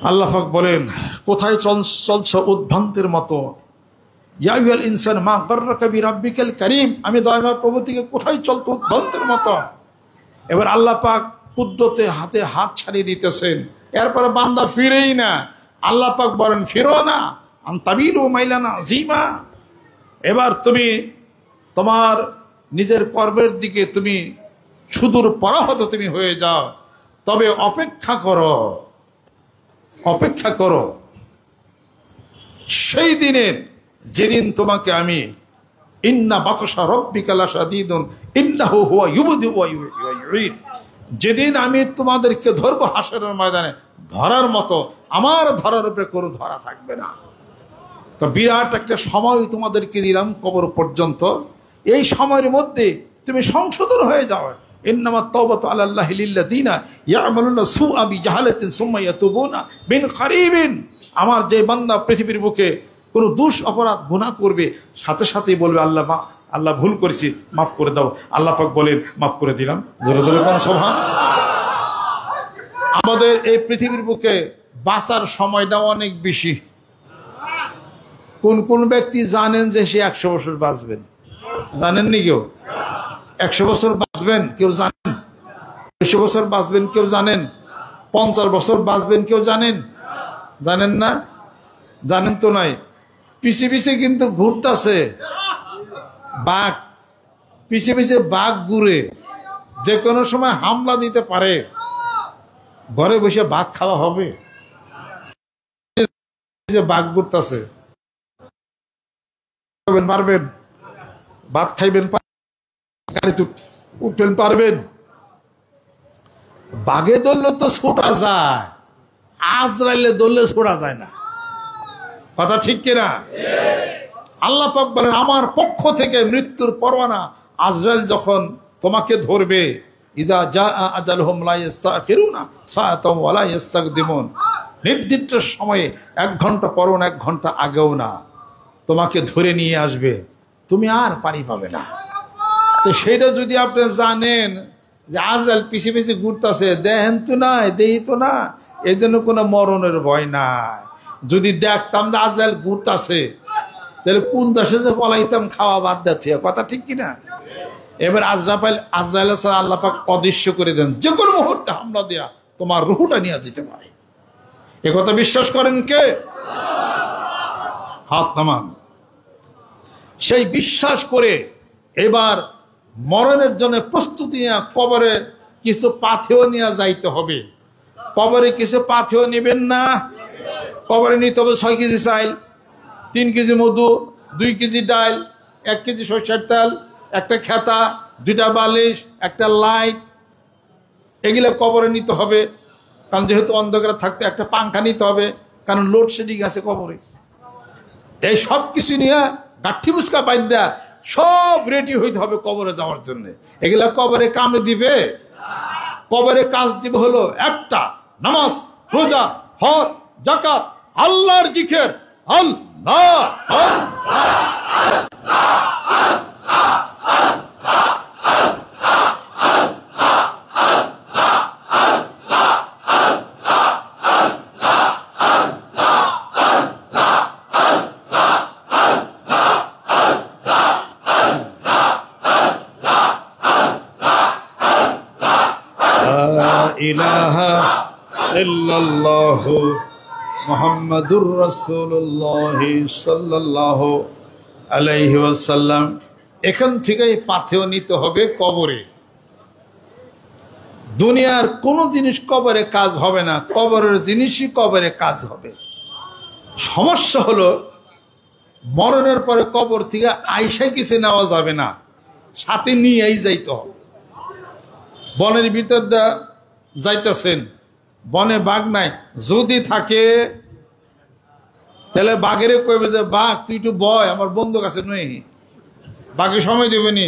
[SPEAKER 1] আল্লাহ পাক বলেন, কোথায় চলছ উদ্ভ্রান্তের মতো। ইয়া আইয়ুহাল ইনসান মা গাররাকা বিরাব্বিকাল কারীম, আমি দয়াময় প্রভু থেকে কোথায় চলতো উদ্ভ্রান্তের মতো। এবার আল্লাহ পাক কুদরতে হাতে হাত ছাড়িয়ে দিতেছেন, এরপরে বান্দা ফিরেই না। আল্লাহ পাক বলেন, ফিরো না, আনতাবিলু মাইলানা জিমা। এবার তুমি তোমার নিজের কর্মের দিকে তুমি সুদূর পরাহত তুমি হয়ে যাও, তবে অপেক্ষা করো, অপেক্ষা করো সেই দিনের যেদিন তোমাকে আমি ইন্না বাতশা রাব্বিকা লাশাদীদুন ইন্নাহু হুয়া ইউবদি ওয়া ইউঈদ, যেদিন আমি তোমাদেরকে ধরবো হাসরের ময়দানে, ধরার মতো আমার ধরার উপরে কোনো ধরা থাকবে না। তো বিরাট একটা সময় তোমাদেরকে দিলাম কবর পর্যন্ত, এই সময়ের মধ্যে তুমি সংশোধন হয়ে যাও। ইন্নামাত তাওবাতু আলাল্লাহি লিল্লাযিনা ইয়ামালুনা সুআ বিজাহালাতিন সুম্মা ইয়াতুবুনা মিন কারীবিন, আমার যে বান্দা পৃথিবীর বুকে কোনো দুষ অপরাধ গুনাহ করবে সাথে সাথেই বলবে আল্লাহ আল্লাহ ভুল করেছি মাফ করে দাও। আল্লাহ পাক বলেন মাফ করে দিলাম। জোরে জোরে কোন সুবহান। আমাদের এই পৃথিবীর বুকে বাঁচার সময়টা অনেক বেশি। কোন কোন ব্যক্তি জানেন যে সে 100 বছর বাঁচবেন? জানেননি কেউ? 100 বছর বাঁচবেন কেউ জানেন? 200 বছর বাঁচবেন কেউ জানেন? 50 বছর বাঁচবেন কেউ জানেন? জানেন না? জানেন তো নাই। পিছে পিছে কিন্তু ঘুরতেছে বাঘ, পিছে পিছে বাঘ ঘুরে, যে কোনো সময় হামলা দিতে পারে। ঘরে বসে ভাত খাওয়া হবে? বাঘ ঘুরতেছে, পারবেন? ভাত খাইবেন, গাড়িতে উঠবেন পারবেন? বাঘে ধরলে তো ছোটা যায়, আজরাইলে ধরলে ছোড়া যায় না। কথা ঠিক কিনা? আল্লাহ পাক বলেন, আমার পক্ষ থেকে মৃত্যুর পরোয়ানা, আজরাইল যখন তোমাকে ধরবে, ইদা জা আজালহুম লা ইস্তাখিরুনা সাআতাও ওয়া লা ইস্তাকদিমুন, নির্দিষ্ট সময়ে 1 ঘন্টা পরও না 1 ঘন্টা আগেও না তোমাকে ধরে নিয়ে আসবে, তুমি আর পারি পাবে না। তো সেটা যদি আপনি জানেন যে আজরাইল পিছে পিছে ঘুরতেছে, দেখেন তো না, দেই তো না, এই জন্য কোনো মরণের ভয় নাই। যদি দেখতাম যে আজরাইল ঘুরতেছে, তাহলে কোন দেশে যে পলাইতাম খাওয়া বাদ দিতে। কথা ঠিক কিনা? এবার আজরাইল ছাড়া আল্লাহ পাক অদৃশ্য করে দেন, যে কোনো মুহূর্তে হামলা দেয়া তোমার রুহটা নিয়ে যেতে পারে। এ কথা বিশ্বাস করেন কে? হাত নামান। সেই বিশ্বাস করে এবার মরণের জন্য প্রস্তুতি নিয়ে কবরে কিছু পাথেয় নিয়ে যাইতে হবে। কবরে কিছু পাথেয় নেবেন না, কবরে নিতে হবে 6 কেজি চাল, 3 কেজি মধু, 2 কেজি ডাল, 1 কেজি সরষের তেল, একটা খেতা, দুইটা বালিশ, একটা লাইট, এগুলো কবরে নিতে হবে। কারণ যেহেতু অন্ধকারে থাকতে একটা পাংখা নিতে হবে, কারণ লোডশেডিং আছে কবরে। এই সব কিছু নিয়ে গাঠি বুসকা বাইন্দা সব রেডি হইতে হবে কবরে যাওয়ার জন্য। এগুলা কবরে কামে দিবে? কবরে কাজ দিবে হলো একটা, নামাজ, রোজা, হজ, যাকাত, আল্লাহর জিকির। আল্লাহ ইলাহা ইল্লাল্লাহু মুহাম্মাদুর রাসূলুল্লাহ সাল্লাল্লাহু আলাইহি ওয়াসাল্লাম। এখান থেকে পাথেয় নিতে হবে কবরে। দুনিয়ার কোন জিনিস কবরে কাজ হবে না, কবরের জিনিসই কবরে কাজ হবে। সমস্যা হলো মরণের পরে কবর থেকে আইসা কিছু নেওয়া যাবে না, সাথে নিয়েই যাইতে হবে। বনের ভিতর দা যাইতেছেন, বনে বাঘ নাই, যদি থাকে তাহলে বাঘেরে কইবে যে বাঘ তুই একটু বয়, আমার বন্দুক আছে নই। বাঘে সময় দেবে নি,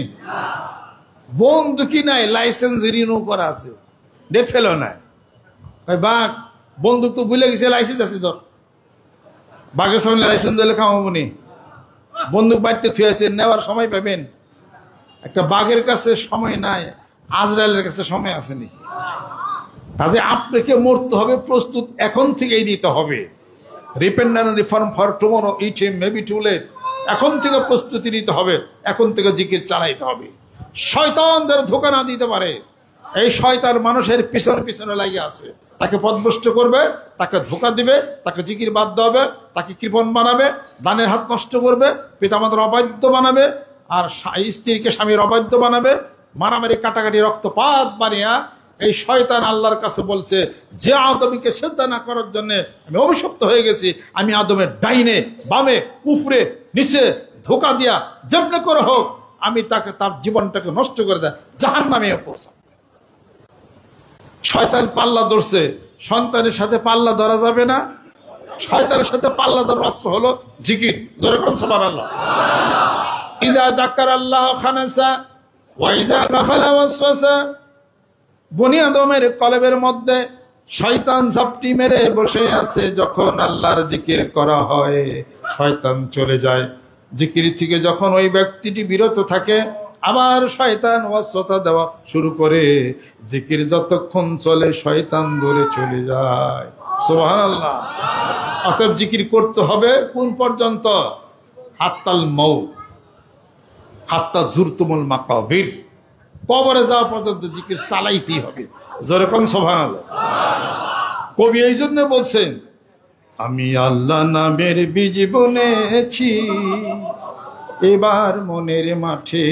[SPEAKER 1] বন্দুকই নাই, লাইসেন্স রিনিউ করা আছে, ডেট ফেলো নাই। বাঘ বন্দুক তো ভুলে গেছে, লাইসেন্স আছে তোর। বাঘের সামনে লাইসেন্স দিলে খাওয়াবো নি, বন্দুক বাড়িতে থুয়ে আছে, নেওয়ার সময় পাবেন? একটা বাঘের কাছে সময় নাই, আজরাইলের কাছে সময় আছে নাকি? তাহলে আপনাকে মরতে হবে, প্রস্তুত এখন থেকেই নিতে হবে। Repent and reform for tomorrow, it may be too late. এখন থেকে প্রস্তুতি নিতে হবে, এখন থেকে জিকির চালাইতে হবে। শয়তান যেন ধোঁকা না দিতে পারে। এই শয়তান মানুষের পিছনে পিছনে লাগিয়ে আছে, তাকে পথভ্রষ্ট করবে, তাকে ধোঁকা দিবে, তাকে জিকির বাধ্য হবে, তাকে কৃপণ বানাবে, দানের হাত নষ্ট করবে, পিতামাতার অবাধ্য বানাবে, আর স্ত্রীকে স্বামীর অবাধ্য বানাবে, মারামারি কাটাকাটি রক্তপাত বানিয়া। এই শয়তান আল্লাহর কাছে বলছে যে আদমকে সেজদা না করার জন্য আমি অভিশপ্ত হয়ে গেছি, আমি আদমের ডাইনে বামে উপরে নিচে ধোঁকা দিয়া যেমনি করে হোক আমি তাকে তার জীবনটাকে নষ্ট করে দেয়, জাহান্নামে পৌঁছা। শয়তান পাল্লা ধরছে, সন্তানের সাথে পাল্লা ধরা যাবে না। শয়তানের সাথে পাল্লা ধরার অস্ত্র হলো জিকির। জোরে কোন সুবহানাল্লাহ। ইযা যাকারাল্লাহু খানাসা ওয়া ইযা গাফালা ওয়াসওয়াসা। বনি আদমের কলবের মধ্যে শয়তান ঝাপটি মেরে বসে আছে, যখন আল্লাহর জিকির করা হয় শয়তান চলে যায়। জিকির থেকে যখন ওই ব্যক্তিটি বিরত থাকে, আবার শয়তান ওয়াসওয়াসা দেওয়া শুরু করে। জিকির যতক্ষণ চলে শয়তান ধরে চলে যায়। সুবহানাল্লাহ। অতএব জিকির করতে হবে কোন পর্যন্ত? হাত্তাল মাউত, হাত্তা জুরতুমুল মাকাবির। কবরে যাওয়া পর্যন্ত জিকির চালাইতেই হবে। যেরকম সুবহানাল্লাহ। কবি এই জন্য বলছেন, আমি আল্লাহ নামের বীজ বুনেছি, এবার মনের মাঠে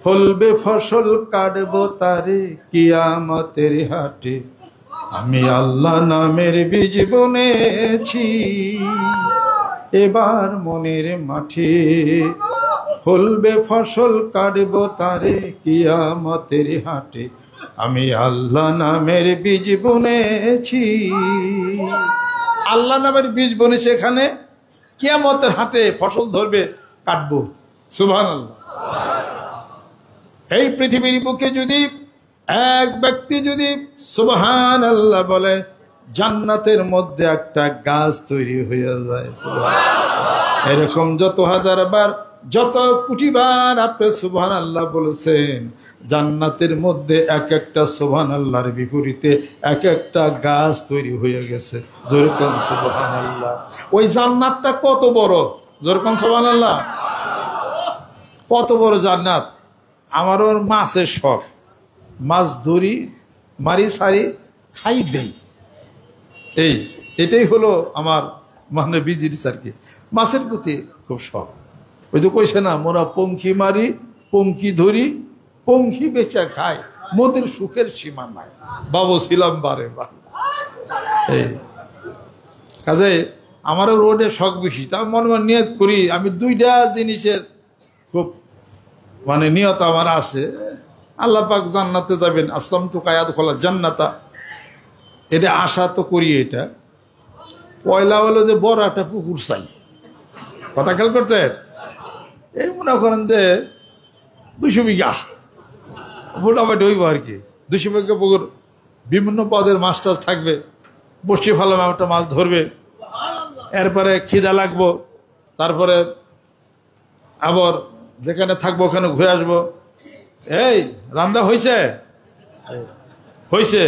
[SPEAKER 1] ফলবে ফসল, কাটবো তারে কিয়ামতের হাটে। আমি আল্লাহ নামের বীজ বুনেছি, এবার মনের মাঠে ফলবে ফসল, কাটবো তারে কিয়ামতের হাটে। আমি আল্লাহ নামের বীজ বুনেছি। আল্লাহ নামের বীজ বুনেছে, এখানে কিয়ামতের হাটে ফসল ধরবে, কাটবো। সুবহানাল্লাহ। এই পৃথিবীর বুকে যদি এক ব্যক্তি যদি সুবহানাল্লাহ বলে, জান্নাতের মধ্যে একটা গাছ তৈরি হয়ে যায়। এরকম যত হাজার বার, যত কোটিবার আপনি সুবহানাল্লাহ বলেছেন, জান্নাতের মধ্যে এক একটা সুবহানাল্লাহর বিপরীতে এক একটা গাছ তৈরি হয়ে গেছে। যেরকম সুবহানাল্লাহ। ওই জান্নাতটা কত বড়, যেরকম সুবহানাল্লাহ। কত বড় জান্নাত। আমারও মাছের শখ, মাছ ধরি, মারি সারি, খাই দেই। এটাই হলো আমার মানে বিজির সার্কি, মাছের প্রতি খুব শখ। ওই যে কইছে না, মোরা পঙ্খি মারি, পঙ্খি ধরি, পঙ্খি বেচা খাই, মোদের সুখের সীমা নাই। বাবু ছিলাম বারে বার। কাজে আমারও রোডে শখ বেশি। তা মনে মনে নিয়ত করি আমি দুইটা জিনিসের খুব মানে নিয়ত আমার আছে, আল্লাহ পাক জান্নাতে যাবেন, আসলাম তো কায়াদ খোলা জান্নাতা, এটা আশা তো করি। এটা পয়লা হলো যে বড় একটা পুকুর চাই, কথা খেয়াল করতে, এই মনে করেন যে 200 বিঘা মোটামুটি হইব আর কি। 200 বিঘা পুকুর, বিভিন্ন পদের মাছ টাছ থাকবে, বসে ফেলাম একটা মাছ ধরবে, এরপরে খিদা লাগবো, তারপরে আবার যেখানে থাকবো ওখানে ঘুরে আসবো। এই রান্না হয়েছে? হয়েছে।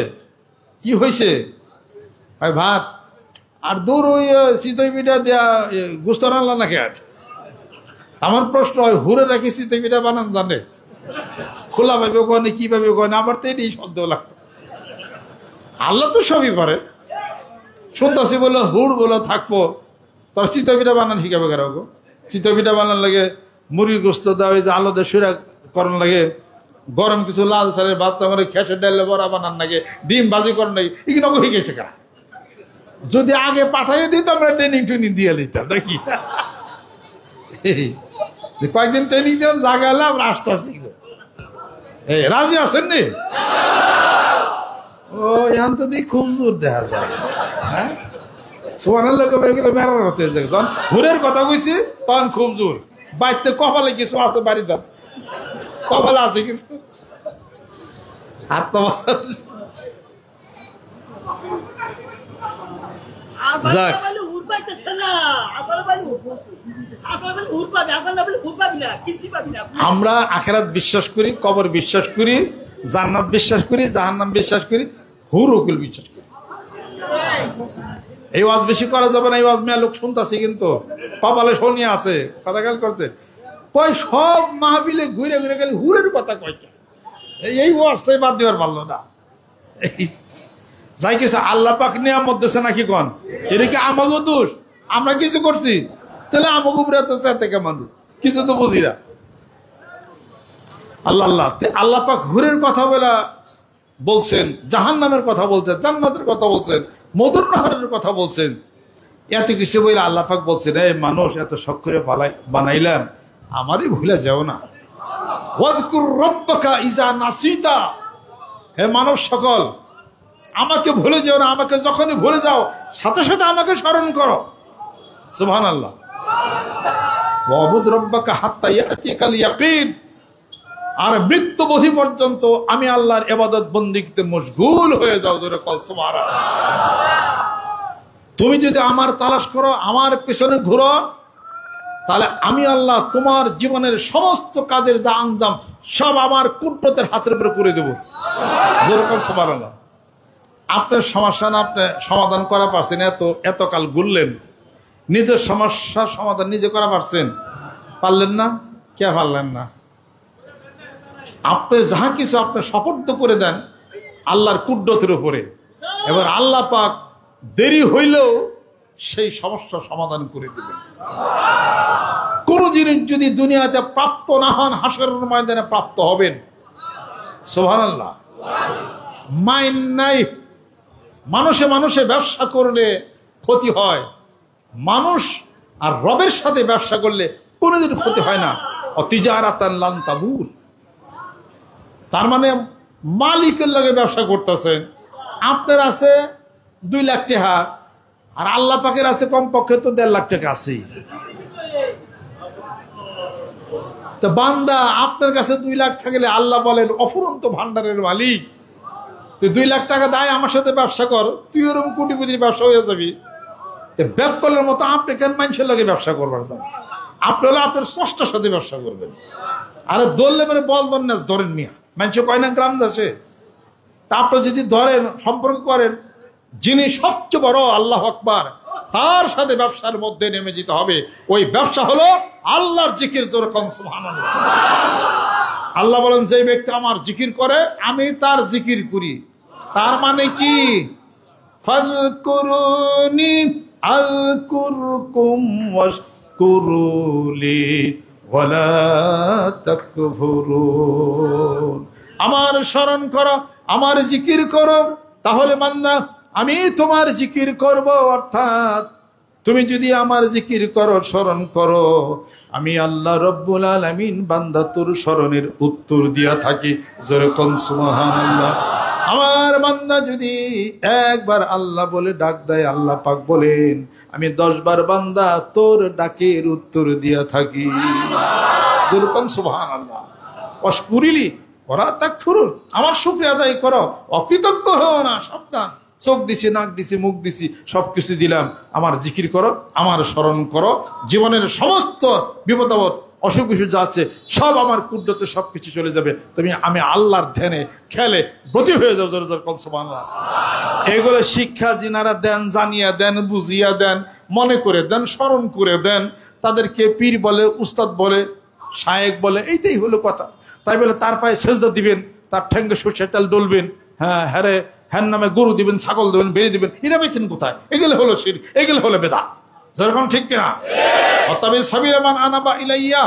[SPEAKER 1] কি হয়েছে? ভাত। আর দূর ওই চিতই পিঠা দেয়া গুস্ত রান্না নাকি? আর আমার প্রশ্ন হয়, হুরে রাখি চিতই পিঠা বানান জানে? খোলা পাবে ওখানে, কি পাবে ওখানে, আমার তো এটাই সন্দেহ লাগতো। আল্লাহ তো সবই পারে। শুনতেছি বলে হুড় বলে থাকবো, তার চিতই পিঠা বানান শিখাবে কারো? চিতই পিঠা বানান লাগে মুরগির গোস্ত দেওয়া, যে আলাদা সুরা করণ লাগে, গরম কিছু লাল সারের ভাত করে, খেসে ডালে বড়া বানান লাগে, ডিম ভাজি করেন লাগে, এগুলো হয়ে গেছে কারা। যদি আগে পাঠাইয়ে দিত আমরা ট্রেনিং দিয়ে নিতাম নাকি? কয়েকদিন ট্রেনিং দিলাম, জায়গা এলাম, আমরা আসতেছি। রাজি আছেন নি? ও এখন তো দেখি খুব জোর দেখা যায়। হ্যাঁ, সোয়ানের লোক মেরার হতে যখন হুরের কথা কইছি তখন খুব জোর। বাড়িতে কপালে কিছু আছে, বাড়িতে কপালে আছে কিছু। আর তোমার যাক, আমরা আখিরাত বিশ্বাস করি, কবর বিশ্বাস করি, জান্নাত বিশ্বাস করি, জাহান্নাম বিশ্বাস করি, হুর উকিল বিশ্বাস করি। এই ওয়াজ বেশি করা যাবে না, এই ওয়াজ মেয়া লোক শুনতেছি কিন্তু কপালে শনি আছে, কথা খেয়াল করছে। কয় সব মাহফিলে ঘুরে ঘুরে গেলে হুরের কথা কয়টা, এই ওয়াজটাই বাদ দেওয়ার পারলো না। যাই কিছু আল্লাহ পাক নিয়ামত দিয়েছে নাকি কন, এটা কি আমাগো দোষ? আমরা কিছু করছি? তাহলে আমাকে উপরে তো চাইতে কেমন, কিছু তো বুঝি না। আল্লাহ আল্লাহ আল্লাহ পাক হুরের কথা বলছেন, জাহান্নামের কথা বলছেন, জান্নাতের কথা বলছেন, মধুর নহরের কথা বলছেন, এত কিছু বলে আল্লাহ পাক বলছেন, এই মানুষ এত শখ করে বানাইলাম, আমারই ভুলে যাও না। ওয়াযকুর রাব্বাকা ইযা নাসিতা, হে মানব সকল, আমাকে ভুলে যাও না, আমাকে যখনই ভুলে যাও সাথে সাথে আমাকে স্মরণ করো। সুবহানাল্লাহ। ওয়াবুদ রাব্বাকা হাত্তা ইয়াতিয়াকাল ইয়াকিন, আর মৃত্যুবধি পর্যন্ত আমি আল্লাহর ইবাদত বন্দেগীতে মশগুল হয়ে যাও। জোরে কল সুবহানাল্লাহ। তুমি যদি আমার তালাশ করো, আমার পেছনে ঘুরো, তাহলে আমি আল্লাহ তোমার জীবনের সমস্ত কাজের যা আঞ্জাম সব আমার কুদরতের হাতের উপরে করে দেব। জোরে কল সুবহানাল্লাহ। আপনার সমস্যা না আপনি সমাধান করা পারছেন, এতকাল ঘুরলেন, নিজের সমস্যার সমাধান নিজে করা পারছেন? পারলেন না। কে পারলেন না? আপনি যাহা কিছু আপনি শপথ করে দেন আল্লাহর কুদরতের উপরে, এবার আল্লাহ পাক দেরি হইলেও সেই সমস্যা সমাধান করে দেবেন। কোন জিনিস যদি দুনিয়াতে প্রাপ্ত না হন, হাসরের ময়দানে প্রাপ্ত হবেন। সুবহানাল্লাহ। মাইন নাই, মানুষে মানুষে ব্যবসা করলে ক্ষতি হয়, মানুষ আর রবের সাথে ব্যবসা করলে কোনোদিন ক্ষতি হয় না। অতিজারাতান লান তাবুর, তার মানে মালিকের লগে ব্যবসা করতেছেন, আপনার আছে 2 লাখ টাকা, আর আল্লাহ পাকের আছে কমপক্ষে তো 1.5 লাখ টাকা আছে। তো বান্দা আপনার কাছে 2 লাখ থাকলে আল্লাহ বলেন অফুরন্ত ভান্ডারের মালিক, তুই 2 লাখ টাকা দায় আমার সাথে ব্যবসা কর, তুই ওরকম কোটিপতির ব্যবসা হয়ে যাবি। ব্যাপকলের মতো আপনি কেন মানুষের লগে ব্যবসা করবার চান? আপনি হলে আপনার স্রষ্টার সাথে ব্যবসা করবেন। আরে ধরলে মানে বল দন্যাস ধরেন মিয়া, মানুষ কয় না গ্রাম দেশে, তা আপনি যদি ধরেন সম্পর্ক করেন, যিনি সবচেয়ে বড় আল্লাহ আকবার, তার সাথে ব্যবসার মধ্যে নেমে যেতে হবে। ওই ব্যবসা হলো আল্লাহর জিকির। জোরে কোন সুবহানাল্লাহ। আল্লাহ বলেন, যে ব্যক্তি আমার জিকির করে আমি তার জিকির করি। তার মানে কি? ফাযকুরুনি আযকুরকুম ওয়াশকুরুলি ওয়ালা তাকফুরুন। আমার স্মরণ করো, আমার জিকির করো, তাহলে বান্দা আমি তোমার জিকির করব, অর্থাৎ তুমি যদি আমার জিকির করো, স্মরণ করো, আমি আল্লাহ রব্বুল আলামিন বান্দা তোর স্মরণের উত্তর দিয়া থাকি। যেরকম সুবহানাল্লাহ। আমার বান্দা যদি একবার আল্লাহ বলে ডাক দেয়, আল্লাহ পাক বলেন আমি 10 বার বান্দা তোর ডাকের উত্তর দিয়া থাকি। যেরকম সুবহানাল্লাহ। ওয়াশকুরিলি ওরা তাকফুরুন, আমার শুকরিয়া আদায় করো, অকৃতজ্ঞ হও না। সাবধান, চোখ দিছি, নাক দিছি, মুখ দিছি, সবকিছু দিলাম। আমার জিকির করো, আমার স্মরণ করো। জীবনের সমস্ত বিপদাবদ অসুখ বিসুখ যা আছে সব আমার কুদরতে সবকিছু চলে যাবে। আমি আল্লাহর ধ্যানে খেলে ব্রতী হয়ে যাও। জোরে জোরে সুবহানাল্লাহ। এগুলো শিক্ষা যিনারা দেন, জানিয়া দেন, বুঝিয়া দেন, মনে করে দেন, স্মরণ করে দেন, তাদেরকে পীর বলে, উস্তাদ বলে, শায়েক বলে। এইটাই হলো কথা। তাই বলে তার পায়ে সেজদা দিবেন, তার ঠ্যাঙ্গে সরষের তেল ডলবেন, হ্যাঁ হ্যারে হ্যান নামে গরু দিবেন, ছাগল দেবেন, বেড়ে দিবেন, এরা পেয়েছেন কোথায়? এগুলো হলো শিরক, এগুলো হলো বেদাত। যেরকম ঠিক কিনা? অতএব সাবিলা মান আনাবা ইলাইয়া,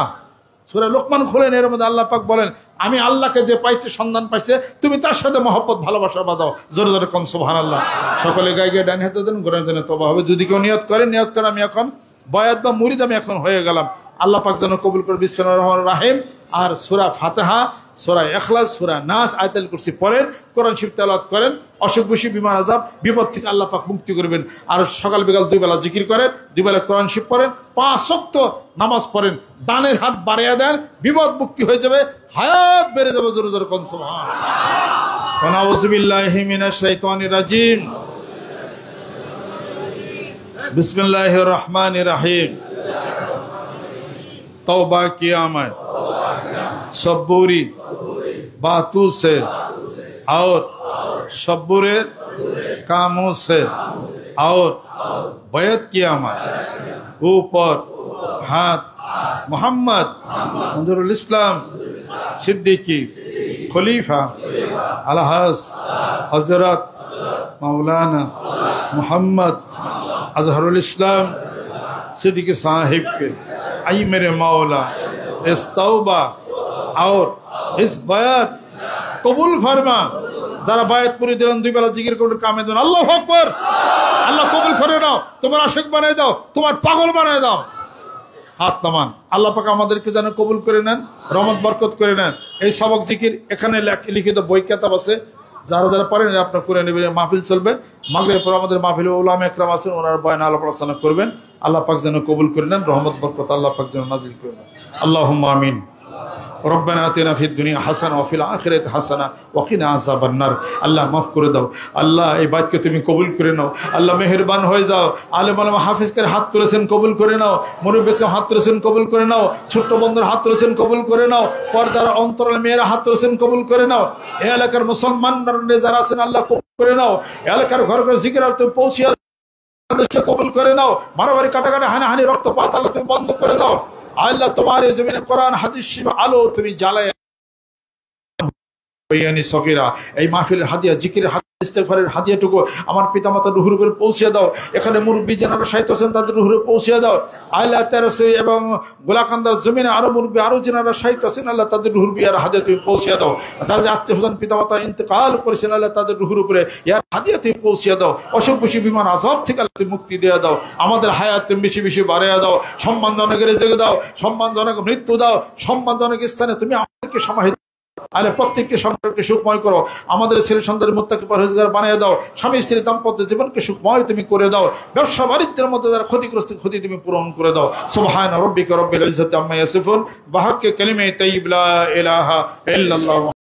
[SPEAKER 1] সূরা লোকমান খোলেন, এর মধ্যে আল্লাহ পাক বলেন আমি আল্লাহকে যে পাইছে, সন্ধান পাইছে, তুমি তার সাথে মহব্বত ভালোবাসা বাঁধাও। জোরে জোরে কোন সুবহানাল্লাহ। সকলে গায়ে গায়ে ডান হাতে দেন, গোড়ায় দেন, তওবা হবে। যদি কেউ নিয়ত করে আমি এখন বয়াত বা মুরিদ আমি এখন হয়ে গেলাম, আল্লাহ পাক যেন কবুল করে। বিসমিল্লাহির রহমানির রহিম। আর সূরা ফাতিহা, সূরা ইখলাস, সূরা নাস, আয়াতুল কুরসি পড়েন, কোরআন শরীফ তেলাওয়াত করেন। অসুখ বিসুখ, বিমার আযাব, বিপদ থেকে আল্লাহ পাক মুক্তি করবেন। আর সকাল বিকাল 2 বেলা জিকির করেন, 2 বেলা কোরআন শরীফ পড়েন, 5 ওয়াক্ত নামাজ পড়েন, দানের হাত বাড়িয়ে দেন, বিপদ মুক্তি হয়ে যাবে, হায়াত বেড়ে যাবে। জোরে জোরে কোন সুবহানাল্লাহ। আউযু বিল্লাহি মিনাশ শাইতানির রাজিম। बिस्मिल्लाहिर रहमानिर रहीम। तौबा किया मैं सब बुरी बातों से और सब बुरे कामों से, और बैत किया मैं ऊपर हाथ मोहम्मद मंजूरुल इस्लाम सिद्दीकी खलीफा अलहस हजरत मौलाना मोहम्मद अजहरुल इस्लाम सिद्दीकी साहिब के आई मेरे मौला इस तौबा और इस बैत कबूल फरमा। যারা বায়াত করে দিলেন, 2 বেলা জিকির করে কামে দেন, আল্লাহু আকবার। আল্লাহ কবুল করে নাও, তোমার আশিক বানায় দাও, তোমার পাগল বানায় দাও। হাত নামান। আল্লাহ পাক আমাদেরকে যেন কবুল করে নেন, রহমত বরকত করে নেন। এই সবক জিকির এখানে লিখিত বই কিতাব আছে, যারা যারা পারেন আপনার করে নেবেন। মাহফিল চলবে, মাগরিবের পর আমাদের মাহফিলে উলামা একরাম আছেন, ওনারা বয়ান আলাপ আলোচনা করবেন। আল্লাহ পাক যেন কবুল করে নেন, রহমত বরকত আল্লাহ পাক যেন নাজিল করে নেন। আল্লাহুম্মা আমিন। রব্বানা আতিনা ফিদ দুনিয়া হাসানা ওয়া ফিল আখিরাতি হাসানা ওয়া কিনা আযাবান নার। আল্লাহ মাফ করে দাও। আল্লাহ এই বাতকে তুমি কবুল করে নাও। আল্লাহ মেহেরবান হয়ে যাও। আলেম ওলামা হাফেজকে হাত তুলেছেন, কবুল করে নাও। মুরব্বিকে হাত তুলেছেন, কবুল করে নাও। ছোট্ট বন্ধুর হাত তুলেছেন, কবুল করে নাও। পর্দার অন্তরাল মেয়েরা হাত তুলেছেন, কবুল করে নাও। এই এলাকার মুসলমান যারা আছেন আল্লাহ কবুল করে নাও। এলাকার ঘর ঘর জিকির আর তুমি পৌঁছিয়া কবুল করে নাও। মারামারি কাটাকাটি হানাহানি রক্তপাত আল্লাহ তুমি বন্ধ করে দাও। আল্লাহ তোমার এই জমিনে কোরআন হাদিস শিবা আলো তুমি জ্বালায় সগীরা। এই মাহফিলের হাদিয়া, জিকিরের হাদিয়া, ইস্তেগফারের হাদিয়াটুকু আমার পিতামাতার রুহুর উপরে পৌঁছে দাও। এখানে মুরব্বী যারা সাহিত্য আছেন তাদের রুহুরে পৌঁছে দাও। আল্লাহ তেরসি এবং গোলাকান্দার জমিনে আরো মুরব্বী, আরো যারা সাহিত্য আছেন আল্লাহ তাদের রুহুর বিয়ার হাদিয়া তুমি পৌঁছে দাও। তাদের আত্মীয় স্বজন পিতামাতা ইন্তেকাল করেছেন আল্লাহ তাদের রুহুর উপরে ইয়ার হাদিয়া তুমি পৌঁছে দাও। অসুখ বিসুখ বিমান আযাব থেকে আল্লাহ তুমি মুক্তি দিয়ে দাও। আমাদের হায়াত তুমি বেশি বেশি বাড়িয়ে দাও। সম্মানজনক রেজেকে দাও, সম্মানজনক মৃত্যু দাও, সম্মানজনক স্থানে তুমি আমাদেরকে সমাহিত আরে প্রত্যেককে সম্পর্কে সুখময় করো। আমাদের ছেলে সন্তানের মুত্তাকি পরহেজগার বানিয়ে দাও। স্বামী স্ত্রী দাম্পত্য জীবনকে সুখময় তুমি করে দাও। ব্যবসা বাণিজ্যের মধ্যে যারা ক্ষতিগ্রস্ত, ক্ষতি তুমি পূরণ করে দাও। সুবহানা রাব্বিকা রাব্বিল ইজ্জাতি আম্মা ইয়াসিফুন ওয়া হাক্কা কালিমাতি তাইয়্যিবা লা ইলাহা ইল্লাল্লাহ।